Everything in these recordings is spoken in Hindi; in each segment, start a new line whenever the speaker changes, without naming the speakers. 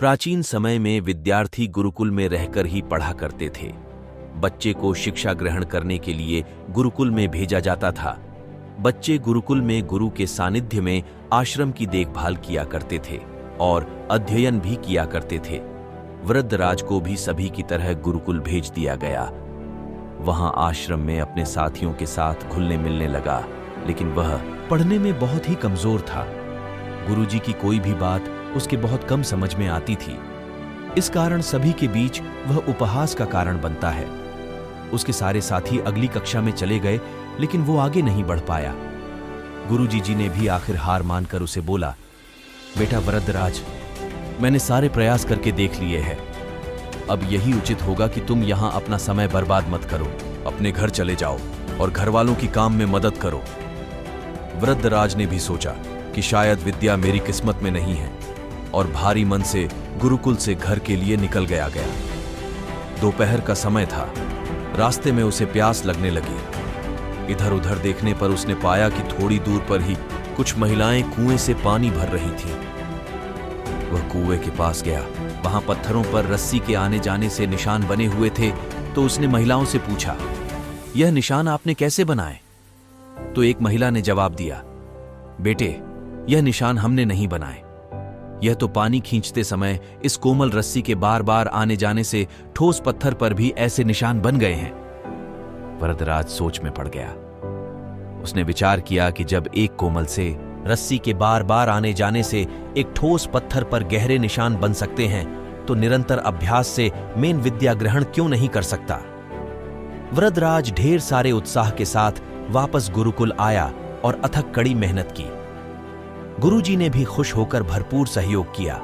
प्राचीन समय में विद्यार्थी गुरुकुल में रहकर ही पढ़ा करते थे। बच्चे को शिक्षा ग्रहण करने के लिए गुरुकुल में भेजा जाता था। बच्चे गुरुकुल में गुरु के सानिध्य में आश्रम की देखभाल किया करते थे और अध्ययन भी किया करते थे। वृद्धराज को भी सभी की तरह गुरुकुल भेज दिया गया। वहां आश्रम में अपने साथियों के साथ घुलने मिलने लगा, लेकिन वह पढ़ने में बहुत ही कमजोर था। गुरुजी की कोई भी बात उसके बहुत कम समझ में आती थी। इस कारण सभी के बीच वह उपहास का कारण बनता है। उसके सारे साथी अगली कक्षा में चले गए, लेकिन वो आगे नहीं बढ़ पाया। गुरुजी जी ने भी आखिर हार मानकर उसे बोला, बेटा वृद्धराज, मैंने सारे प्रयास करके देख लिए हैं। अब यही उचित होगा कि तुम यहां अपना समय बर्बाद मत करो। अपने घर चले जाओ और घर वालों की काम में मदद करो। वृद्धराज ने भी सोचा कि शायद विद्या मेरी किस्मत में नहीं है, और भारी मन से गुरुकुल से घर के लिए निकल गया। दोपहर का समय था। रास्ते में उसे प्यास लगने लगी। इधर उधर देखने पर उसने पाया कि थोड़ी दूर पर ही कुछ महिलाएं कुएं से पानी भर रही थीं। वह कुएं के पास गया। वहां पत्थरों पर रस्सी के आने जाने से निशान बने हुए थे। तो उसने महिलाओं से पूछा, यह निशान आपने कैसे बनाए? तो एक महिला ने जवाब दिया, बेटे, यह निशान हमने नहीं बनाए। यह तो पानी खींचते समय इस कोमल रस्सी के बार बार आने जाने से ठोस पत्थर पर भी ऐसे निशान बन गए हैं। वृद्धराज सोच में पड़ गया। उसने विचार किया कि जब एक कोमल से रस्सी के बार बार आने जाने से एक ठोस पत्थर पर गहरे निशान बन सकते हैं, तो निरंतर अभ्यास से मेन विद्या ग्रहण क्यों नहीं कर सकता। वृद्धराज ढेर सारे उत्साह के साथ वापस गुरुकुल आया और अथक कड़ी मेहनत की। गुरुजी ने भी खुश होकर भरपूर सहयोग किया।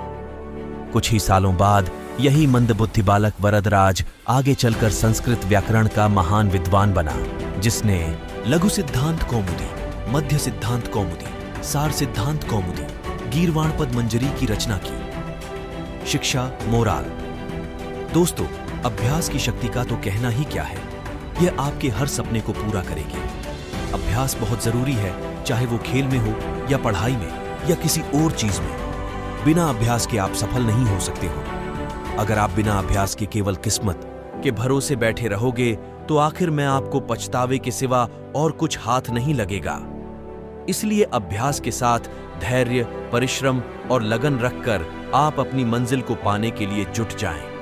कुछ ही सालों बाद यही मंदबुद्धि बालक वृद्धराज आगे चलकर संस्कृत व्याकरण का महान विद्वान बना, जिसने लघु सिद्धांत कौमुदी, मध्य सिद्धांत कौमुदी, सार सिद्धांत कौमुदी, गीर्वाण पद मंजरी की रचना की। शिक्षा मोराल। दोस्तों, अभ्यास की शक्ति का तो कहना ही क्या है। यह आपके हर सपने को पूरा करेगी। अभ्यास बहुत जरूरी है, चाहे वो खेल में हो या पढ़ाई में या किसी और चीज में। बिना अभ्यास के आप सफल नहीं हो सकते हो। अगर आप बिना अभ्यास के केवल किस्मत के भरोसे बैठे रहोगे, तो आखिर में आपको पछतावे के सिवा और कुछ हाथ नहीं लगेगा। इसलिए अभ्यास के साथ धैर्य, परिश्रम और लगन रखकर आप अपनी मंजिल को पाने के लिए जुट जाएं।